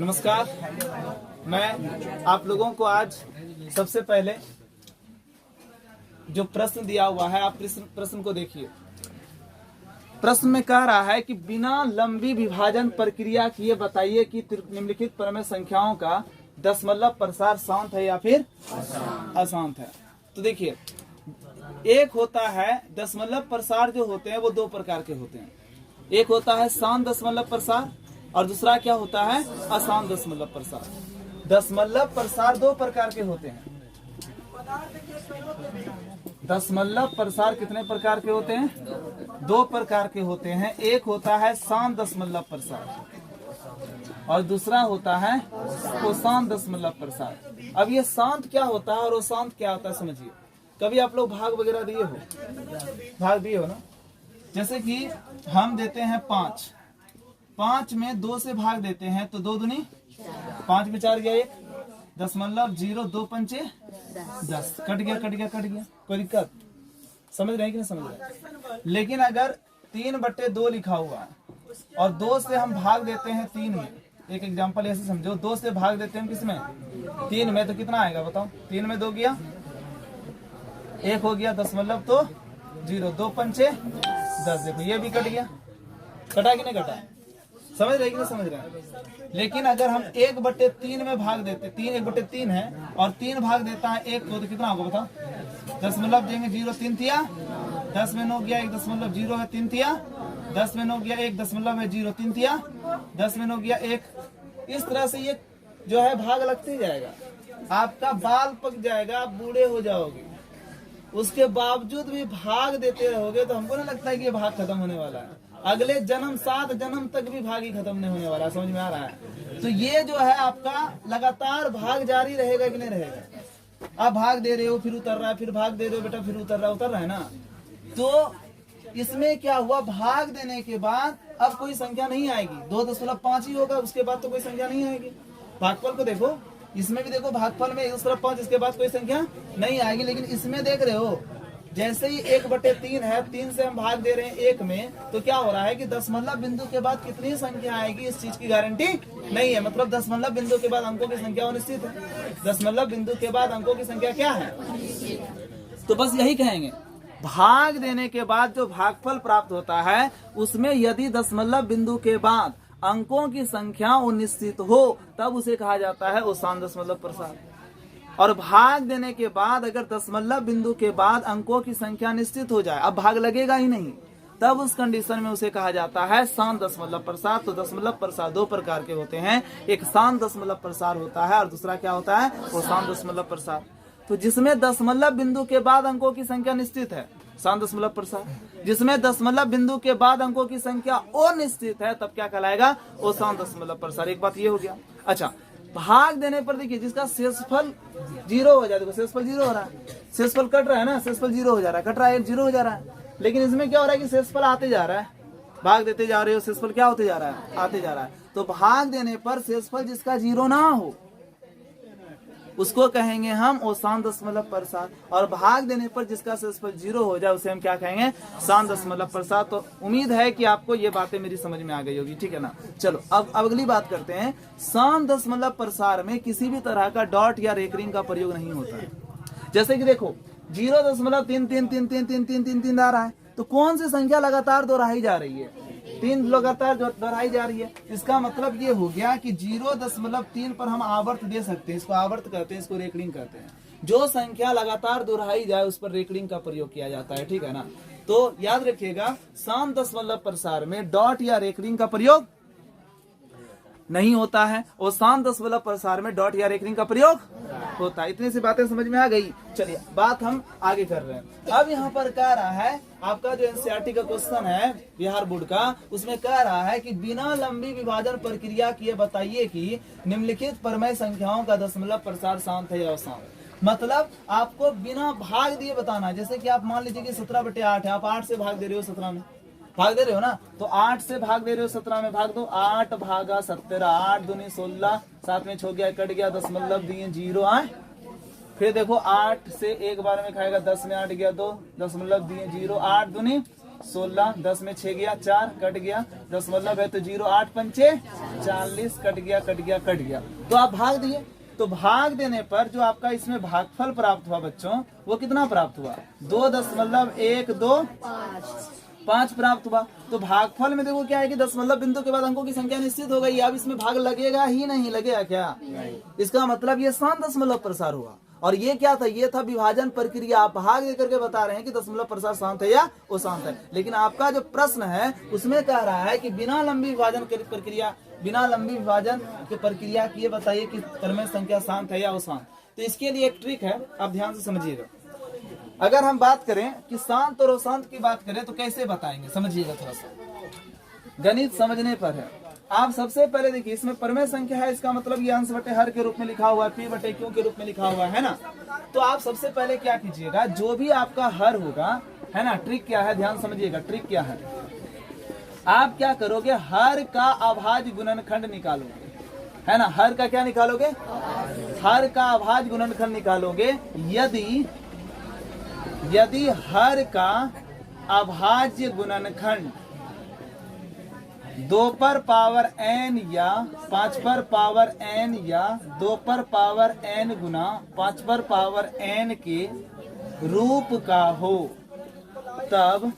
नमस्कार। मैं आप लोगों को आज सबसे पहले जो प्रश्न दिया हुआ है, आप प्रश्न को देखिए। प्रश्न में कह रहा है कि बिना लंबी विभाजन प्रक्रिया किए बताइए कि निम्नलिखित परमेय संख्याओं का दशमलव प्रसार शांत है या फिर अशांत है। तो देखिए, एक होता है दशमलव प्रसार, जो होते हैं वो दो प्रकार के होते हैं। एक होता है शांत दशमलव प्रसार और दूसरा क्या होता है, अशांत दशमलव प्रसार। दशमलव प्रसार दो प्रकार के होते हैं। दशमलव प्रसार कितने प्रकार के होते हैं? दो प्रकार के होते हैं। एक होता है शांत दशमलव प्रसार और दूसरा होता है अशांत दशमलव प्रसार। अब ये शांत क्या होता है और अशांत क्या होता है, समझिए। कभी आप लोग भाग वगैरह दिए हो? भाग दिए हो ना। जैसे कि हम देते हैं 5 में 2 से भाग देते हैं तो 2 दूनी 5 में 4 गया 1, 0.0 2 पंचे 10, कट गया। कोई दिक्कत समझ रहे हैं कि नहीं समझ रहे? लेकिन अगर 3/2 लिखा हुआ है और 2 से हम भाग देते हैं 3 में, एक एग्जांपल ऐसे समझो, 2 से भाग देते हैं किसमें, 3 में, तो कितना आएगा बताओ? 3 में 2 गया 1 हो गया, 0.0 2 पंचे 10। देखो ये भी कट गया, कटा कि नहीं कटा? समझ रहे कि नहीं समझ रहे? लेकिन अगर हम 1/3 में भाग देते, 1/3 है और 3 भाग देता है 1 को, तो कितना होगा बताओ? दशमलव देंगे 0 3 थिया, 10 में 9 गया 1.0 है 3 थिया, 10 में 9 गया 1.0 3 थिया, 10 में 9 गया 1। इस तरह से ये जो है भाग लगते जाएगा, आपका बाल पक जाएगा, आप बूढ़े हो जाओगे, उसके बावजूद भी भाग देते रहोगे तो हमको नहीं लगता है कि ये भाग खत्म होने वाला है। अगले जन्म 7 जन्म तक भी भाग ही खत्म नहीं होने वाला। समझ में आ रहा है? तो ये जो है आपका लगातार भाग जारी रहेगा कि नहीं रहेगा? आप भाग दे रहे हो फिर उतर रहा है, फिर भाग दे रहे हो बेटा फिर उतर रहा है ना। तो इसमें क्या हुआ, भाग देने के बाद अब कोई संख्या नहीं आएगी, 2.5 ही होगा, उसके बाद तो कोई संख्या नहीं आएगी। भागफल को देखो, इसमें भी देखो, भागफल में 1/5, इसके बाद कोई संख्या नहीं आएगी। लेकिन इसमें देख रहे हो, जैसे ही 1/3 है, 3 से हम भाग दे रहे हैं 1 में, तो क्या हो रहा है कि दशमलव बिंदु के बाद कितनी संख्या आएगी इस चीज की गारंटी नहीं है। मतलब दशमलव बिंदु के बाद अंकों की संख्या निश्चित है। दशमलव बिंदु के बाद अंकों की संख्या क्या है? तो बस यही कहेंगे, भाग देने के बाद जो भागफल प्राप्त होता है उसमें यदि दशमलव बिंदु के बाद अंकों की संख्या निश्चित हो तब उसे कहा जाता है अशांत दशमलव प्रसार। और भाग देने के बाद अगर दशमलव बिंदु के बाद अंकों की संख्या निश्चित हो जाए, अब भाग लगेगा ही नहीं, तब उस कंडीशन में उसे कहा जाता है शांत दशमलव प्रसार। तो दशमलव प्रसार दो प्रकार के होते हैं, एक शांत दशमलव प्रसार होता है और दूसरा क्या होता है, वो शांत दशमलव प्रसार। तो जिसमें दशमलव बिंदु के बाद अंकों की संख्या निश्चित है, शांत दशमलव प्रसार। जिसमें दशमलव बिंदु के बाद अंकों की संख्या अनिश्चित है, तब क्या कहलाएगा, वो शांत दशमलव प्रसार। एक बात ये हो गया। अच्छा, भाग देने पर देखिए जिसका शेषफल 0 हो जाए, देखो शेषफल 0 हो रहा है, शेषफल कट रहा है ना, शेषफल 0 हो जा रहा है, कट रहा है 0 हो जा रहा है। लेकिन इसमें क्या हो रहा है कि शेषफल आते जा रहा है, भाग देते जा रहे हो, शेषफल क्या होते जा रहा है, आते जा रहा है। तो भाग देने पर शेषफल जिसका 0 ना हो उसको कहेंगे हम अशांत दशमलव प्रसार, और भाग देने पर जिसका शेषफल 0 हो जाए उसे हम क्या कहेंगे, शांत दशमलव प्रसार। तो उम्मीद है कि आपको ये बातें मेरी समझ में आ गई होगी, ठीक है ना। चलो अब अगली बात करते हैं। शांत दशमलव प्रसार में किसी भी तरह का डॉट या रेकरिंग का प्रयोग नहीं होता है। जैसे कि देखो 0.3333333 आ रहा है, तो कौन सी संख्या लगातार दोहराई जा रही है, 3 लगातार दोहराई जा रही है। इसका मतलब ये हो गया कि 0.3 पर हम आवर्त दे सकते हैं, इसको आवर्त कहते हैं, इसको रेकरिंग कहते हैं। जो संख्या लगातार दोहराई जाए उस पर रेकरिंग का प्रयोग किया जाता है, ठीक है ना। तो याद रखिएगा, शांत दशमलव प्रसार में डॉट या रेकरिंग का प्रयोग नहीं होता है और शांत दशमलव प्रसार में डॉट या रेकरिंग का प्रयोग होता है। इतनी सी बातें समझ में आ गई। चलिए बात हम आगे कर रहे हैं। अब यहाँ पर कह रहा है, आपका जो एनसीईआरटी का क्वेश्चन है बिहार बोर्ड का, उसमें कह रहा है कि बिना लंबी विभाजन प्रक्रिया किए बताइए कि निम्नलिखित परमेय संख्याओं का दशमलव प्रसार शांत है या अशांत। मतलब आपको बिना भाग दिए बताना है। जैसे कि आप मान लीजिए कि 17/8 है, आप 8 से भाग दे रहे हो 17 में, भाग दे रहे हो ना, तो 8 से भाग दे रहे हो 17 में, भाग दो, 8 भागा 17, 8 दूनी 16, 7 में 6 गया, कट गया, दशमलव दिए 0 आए। फिर देखो 8 से एक बार में खाएगा, 10 में 8 गया 2, दशमलव दिए 0, 8 दूनी 16, 10 में 6 गया, 4 कट गया, दशमलव है तो 0, 8 पंचे 40, कट गया। तो आप भाग दिए, तो भाग देने पर जो आपका इसमें भागफल प्राप्त हुआ बच्चों, वो कितना प्राप्त हुआ? 2.125 प्राप्त हुआ। तो भागफल में देखो क्या है कि दशमलव बिंदु के बाद अंकों की संख्या निश्चित हो गई। अब इसमें भाग लगेगा ही नहीं, लगेगा क्या? इसका मतलब ये शांत दशमलव प्रसार हुआ। और ये क्या था? ये था विभाजन प्रक्रिया। आप भाग देकर के बता रहे हैं कि दशमलव प्रसार शांत है या अशांत है। लेकिन आपका जो प्रश्न है उसमें कह रहा है कि बिना लंबी विभाजन की प्रक्रिया किए बताइए कि क्रमिक संख्या शांत है या अशांत। तो इसके लिए एक ट्रिक है, आप ध्यान से समझिएगा। अगर हम बात करें कि शांत और अशांत की बात करें तो कैसे बताएंगे, समझिएगा थोड़ा सा, गणित समझने पर है। आप सबसे पहले देखिए, इसमें परमेय संख्या है, इसका मतलब ये अंश बटे हर के रूप में लिखा हुआ है, पी बटे क्यू के रूप में लिखा हुआ है ना। तो आप सबसे पहले क्या कीजिएगा, जो भी आपका हर होगा, है ना, ट्रिक क्या है, ध्यान समझिएगा, ट्रिक क्या है। आप क्या करोगे, हर का अभाज्य गुणनखंड निकालोगे, है ना। हर का क्या निकालोगे? हर का अभाज्य गुणनखंड निकालोगे। यदि हर का अभाज्य गुणनखंड 2 पर पावर n या 5 पर पावर n या 2 पर पावर n गुना 5 पर पावर n के रूप का हो, तब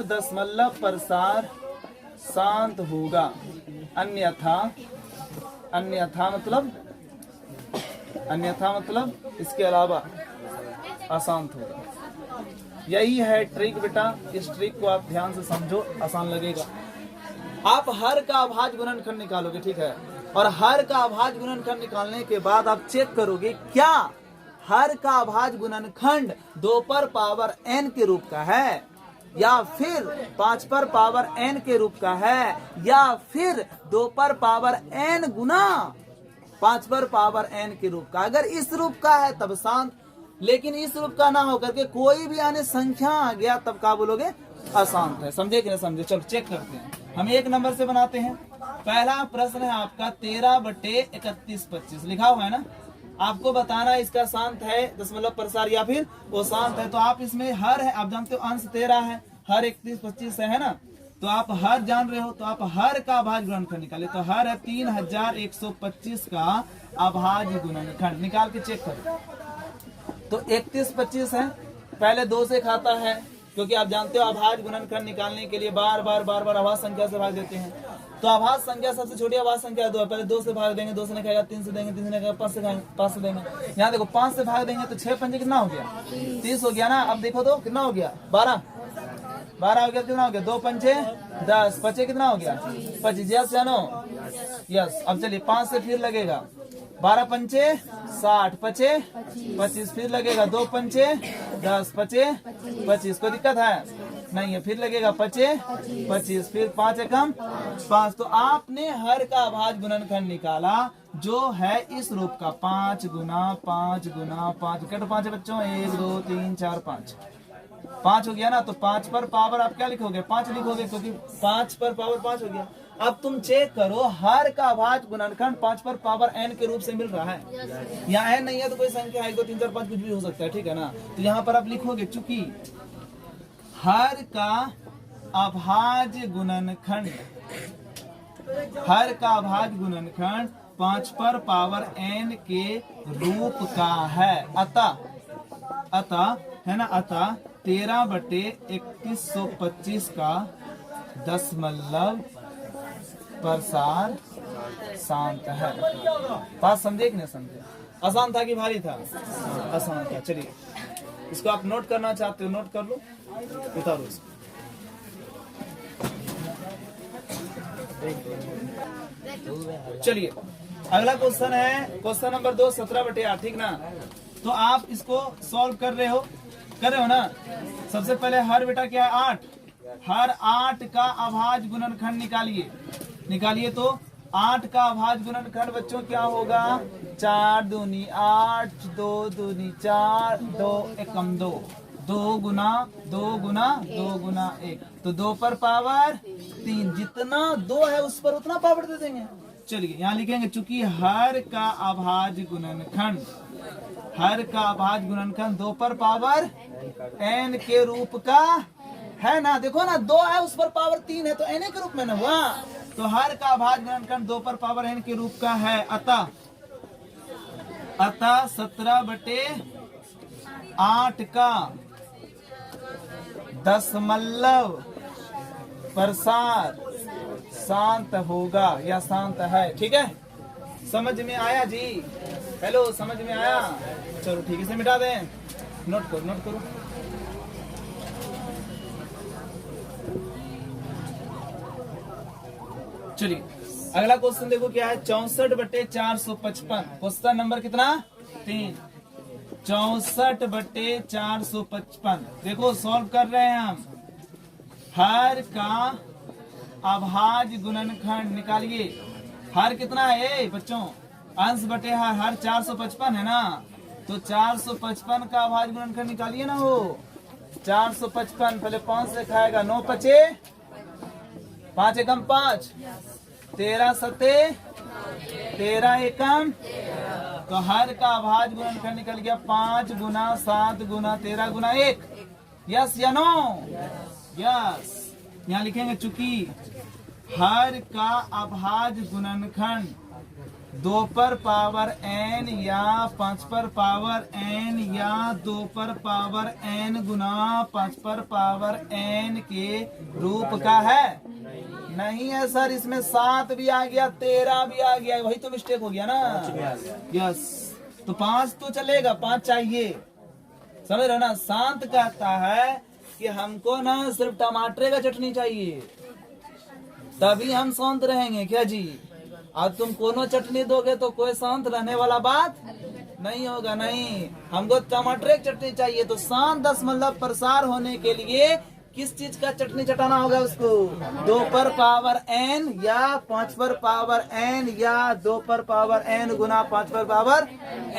दशमलव प्रसार शांत होगा। अन्यथा मतलब इसके अलावा अशांत होगा। यही है ट्रिक बेटा, इस ट्रिक को आप ध्यान से समझो, आसान लगेगा। आप हर का अभाज्य गुणनखंड निकालोगे, ठीक है, और हर का अभाज्य गुणनखंड निकालने के बाद आप चेक करोगे क्या हर का अभाज्य गुणनखंड 2 पर पावर n के रूप का है, या फिर 5 पर पावर n के रूप का है, या फिर 2 पर पावर n गुना 5 पर पावर n के रूप का। अगर इस रूप का है तब शांत, लेकिन इस रूप का ना होकर के कोई भी अन्य संख्या आ गया तब क्या बोलोगे? अशांत है। समझे कि नहीं समझे? चलो चेक करते हैं, हम 1 नंबर से बनाते हैं। पहला प्रश्न है आपका 13/31/25 लिखा हुआ है ना। आपको बताना है इसका शांत है दशमलव प्रसार या फिर वो शांत है। तो आप इसमें हर है, आप जानते हो अंश 13 है, हर 31/25 है ना। तो आप हर जान रहे हो, तो आप हर का अभाज्य गुणनखंड निकाले। तो हर है 3125 का अभाज्य गुणनखंड निकाल के चेक करो। तो 3125 है, पहले 2 से खाता है, क्योंकि आप जानते हो अभाज्य गुणनखंड निकालने के लिए बार बार अभाज्य संख्या से भाग देते हैं। तो अभाज्य संख्या सबसे छोटी अभाज्य संख्या 2 है, पहले 2 से भाग देंगे, 2 से नहीं खाएगा, 3 से देंगे, 3 से नहीं खाएगा, 5 से देंगे। यहाँ देखो 5 से भाग देंगे तो 6 पंजे कितना हो गया? 30 हो गया ना। अब देखो तो कितना हो गया? 12 हो गया, कितना हो गया? 2 पंचे 10, पचे कितना हो गया? 25। यस या नो? यस। अब चलिए 5 से फिर लगेगा, 12 पंचे 60, पचे 25, फिर लगेगा 2 पंचे 10, पचे 25। कोई दिक्कत है? नहीं है। फिर लगेगा पचे 25, फिर 5 एकम 5। तो आपने हर का अभाज्य गुणनखंड निकाला जो है इस रूप का, 5 गुना 5 गुना 5। कट 5 बच्चों, 1 2 3 4 5 हो गया ना। तो 5 पर पावर आप क्या लिखोगे? 5 लिखोगे, क्योंकि 5 पर पावर 5 हो गया। अब तुम चेक करो, हर का अभाज्य गुणनखंड 5 पर पावर n के रूप से मिल रहा है। यहाँ n नहीं है तो कोई संख्या 1 2 3 4 5 कुछ भी हो सकता है, ठीक है ना। तो यहाँ पर आप लिखोगे, चूंकि हर का अभाज्य गुणनखंड 5 पर पावर n के रूप का है, अतः है ना, अतः 13/3125 का दशमलव प्रसार शांत है। बात समझे कि नहीं समझे? आसान था कि भारी था? आसान था। चलिए इसको आप नोट करना चाहते हो, नोट कर लो, उतारो इसको। चलिए अगला क्वेश्चन है, क्वेश्चन नंबर 2, 17/8, ठीक ना। तो आप इसको सॉल्व कर रहे हो ना। सबसे पहले हर बेटा क्या है? 8। हर 8 का अभाज्य गुणनखंड निकालिए। तो 8 का अभाज्य गुणनखंड बच्चों क्या होगा? 4 दूनी 8, 2 दूनी 4, 2 एकम 2, 2 गुना 1। तो 2 पर पावर 3, जितना 2 है उस पर उतना पावर दे देंगे। चलिए यहाँ लिखेंगे चूंकि हर का अभाज्य गुणनखंड, हर का अभाज्य गुणनखंड 2 पर पावर n के रूप का है ना। देखो ना 2 है उस पर पावर 3 है तो n के रूप में ना हुआ। तो हर का अभाज्य गुणनखंड 2 पर पावर n के रूप का है। अतः 17/8 का दशमलव प्रसार शांत होगा या शांत है। ठीक है, समझ में आया जी? हेलो, समझ में आया? चलो ठीक है, इसे मिटा दें। नोट करो, नोट करो। चलिए अगला क्वेश्चन देखो क्या है। 64/455। क्वेश्चन नंबर कितना? 3। 64/455। देखो सॉल्व कर रहे हैं हम। हर का अभाज्य गुणनखंड निकालिए। हर कितना है बच्चों? अंश बटे हर 455 है ना। तो 455 का अभाज्य गुणनखंड निकालिए ना। वो 455 पहले 5 से खाएगा। 9 पचे 5 एकम 5, 13 सते 13 एकम। तो हर का अभाज्य गुणनखंड निकल गया 5 गुना 7 गुना 13 गुना 1। यस या नो? यस। यहाँ लिखेंगे चूंकि हर का अभाज्य गुणनखंड 2 पर पावर n या 5 पर पावर n या 2 पर पावर n गुना 5 पर पावर n के रूप का है। नहीं है सर, इसमें 7 भी आ गया 13 भी आ गया, वही तो मिस्टेक हो गया ना। यस, तो 5 तो चलेगा, 5 चाहिए। समझ रहे ना? शांत कहता है कि हमको ना सिर्फ टमाटर का चटनी चाहिए, तभी हम शांत रहेंगे। क्या जी? आज तुम कोनो चटनी दोगे तो कोई शांत रहने वाला बात नहीं होगा। नहीं, हमको टमाटर की चटनी चाहिए। तो शांत दशमलव प्रसार होने के लिए किस चीज का चटनी चटाना होगा उसको? 2 पर पावर n या 5 पर पावर n या 2 पर पावर n गुना 5 पर पावर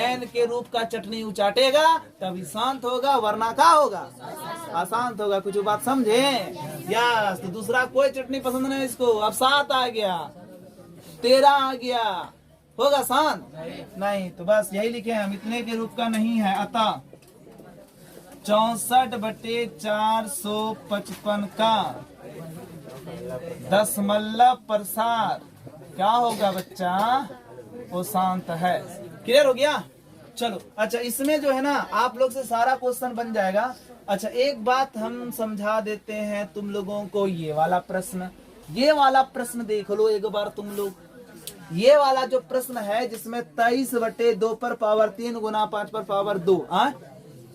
n के रूप का चटनी उचाटेगा तभी शांत होगा, वरना क्या होगा? अशांत होगा। कुछ बात समझे? यस। तो दूसरा कोई चटनी पसंद नहीं इसको। अब 7 आ गया, 13 आ गया, होगा शांत? नहीं। तो बस यही लिखे हम, इतने के रूप का नहीं है। अतः 64/455 का दशमलव प्रसार क्या होगा बच्चा? वो शांत है। क्लियर हो गया? चलो अच्छा, इसमें जो है ना आप लोग से सारा क्वेश्चन बन जाएगा। अच्छा, एक बात हम समझा देते हैं तुम लोगों को। ये वाला प्रश्न देख लो एक बार तुम लोग। ये वाला जो प्रश्न है जिसमें 23/2 पर पावर 3 गुना 5 पर पावर 2।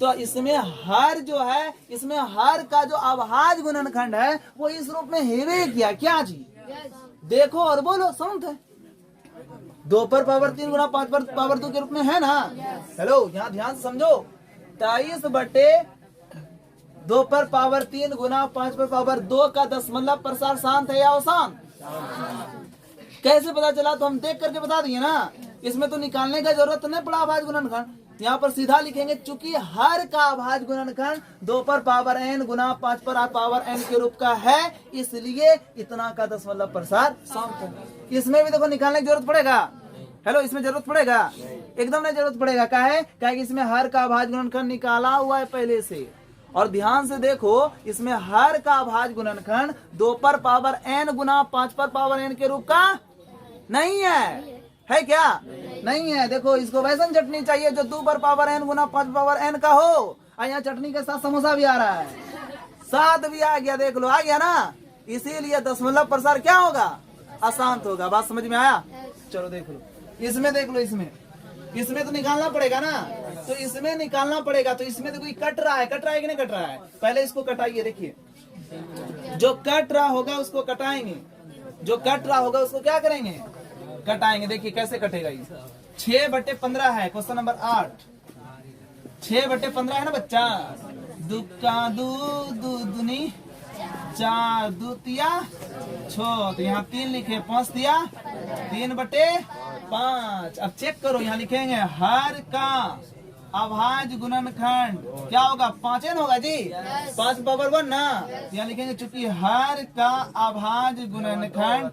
तो इसमें हर जो है, इसमें हर का जो अभाज्य गुणनखंड है वो इस रूप में हेवे किया। क्या जी? देखो और बोलो, शांत है। 2 पर पावर 3 गुना 5 पर पावर 2 के रूप में है ना। हेलो, यहाँ ध्यान से समझो। 23/2 पर पावर 3 गुना 5 पर पावर 2 का दशमलव प्रसार शांत है या अशांत? कैसे पता चला? तो हम देख करके बता दिए ना। इसमें तो निकालने का जरूरत नहीं पड़ा अभाज्य गुणनखंड। यहाँ पर सीधा लिखेंगे चूंकि हर का अभाज्य गुणनखंड 2 पर पावर n गुना 5 पर पावर n के रूप का है, इसलिए इतना का दशमलव प्रसार शांत है। इसमें भी देखो निकालने की जरूरत पड़ेगा। हेलो, इसमें जरूरत पड़ेगा? एकदम नहीं जरूरत पड़ेगा। क्या है? क्या कि इसमें हर का अभाज्य गुणनखंड निकाला हुआ है पहले से। और ध्यान से देखो, इसमें हर का अभाज्य गुणनखंड 2 पर पावर n गुना 5 पर पावर n के रूप का नहीं है क्या? नहीं है। देखो, इसको वैसन चटनी चाहिए जो 2 पर पावर n गुना 5 पावर n का हो। और यहाँ चटनी के साथ समोसा भी आ रहा है, 7 भी आ गया। देख लो, आ गया ना। इसीलिए दशमलव प्रसार क्या होगा? अशांत होगा। बात समझ में आया? चलो देख लो, इसमें देख लो। इसमें तो निकालना पड़ेगा ना। तो इसमें निकालना पड़ेगा। तो इसमें तो कोई कट रहा है कि नहीं कट रहा है? पहले इसको कटाइए। देखिए, जो कट रहा होगा उसको कटाएंगे, जो कट रहा होगा उसको क्या करेंगे? कटाएंगे। देखिए कैसे कटेगा ये। 6/15 है क्वेश्चन नंबर 8। 6/15 है ना बच्चा। दुक्का दूनी 4 दूतिया 6। तो यहाँ 3 लिखे, 5 दिया 3/5। अब चेक करो, यहाँ लिखेंगे हर का अभाज्य गुणनखंड क्या होगा? 5 होगा जी। 5 पावर 1 ना। यहाँ लिखेंगे चूंकि हर का अभाज्य गुणनखंड,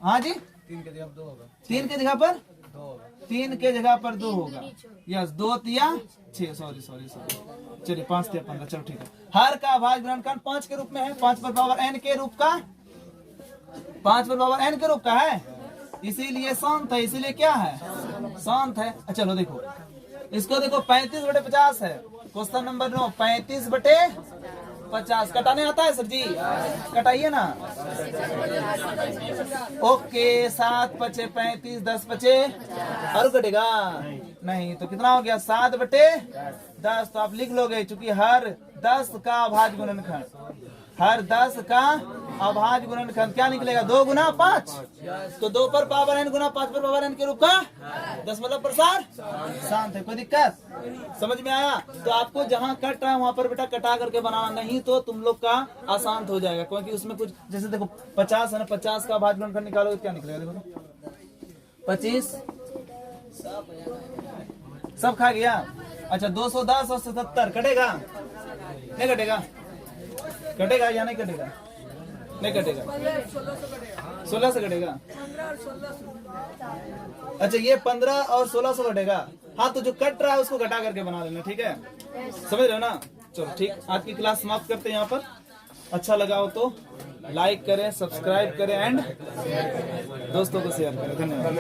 हाँ जी, 3 के जगह 2 होगा। 3 की जगह पर 2 होगा। 3 के जगह पर 2 होगा। यस 2 तिया 6, सॉरी चलिए 5 तिया 15, चलो ठीक है। हर का अभाज्य गुणनखंड 5 के रूप में है, 5 पर पावर n के रूप का, 5 पर पावर n के रूप का है, इसीलिए शांत है। इसीलिए क्या है? शांत है। चलो देखो इसको, देखो 35/50 है। क्वेश्चन नंबर 9 35/50 कटाने आता है सर जी? कटाइए ना। ओके 7 पचे 35, 10 पचे और कटेगा नहीं, तो कितना हो गया? 7/10। तो आप लिख लोगे, चूंकि हर 10 का अभाज्य गुणनखंड, हर 10 का अभाज्य गुणनखंड क्या निकलेगा? 2 गुना 5। तो 2 पर पावर n गुना 5 पर पावर n के रूप का दशमलव प्रसार शांत है। कोई दिक्कत समझ में आया? तो आपको जहां कट रहा है वहां पर बेटा कटा करके बनाना, नहीं तो तुम लोग का अशांत हो जाएगा। क्योंकि उसमें कुछ जैसे देखो 50 है ना, 50 का अभाज्य गुणनखंड निकालोगे क्या निकलेगा? देखो 25 सब खा गया। अच्छा 210 और 77 कटेगा? नहीं कटेगा? कटेगा या नहीं कटेगा? नहीं कटेगा। 16 से कटेगा। अच्छा ये 15 और 16 से कटेगा। हाँ तो जो कट रहा है उसको घटा करके बना लेना, ठीक है? समझ रहे हो ना? चलो ठीक, आज की क्लास समाप्त करते हैं यहाँ पर। अच्छा लगा हो तो लाइक करें, सब्सक्राइब करें एंड दोस्तों को शेयर करें। धन्यवाद।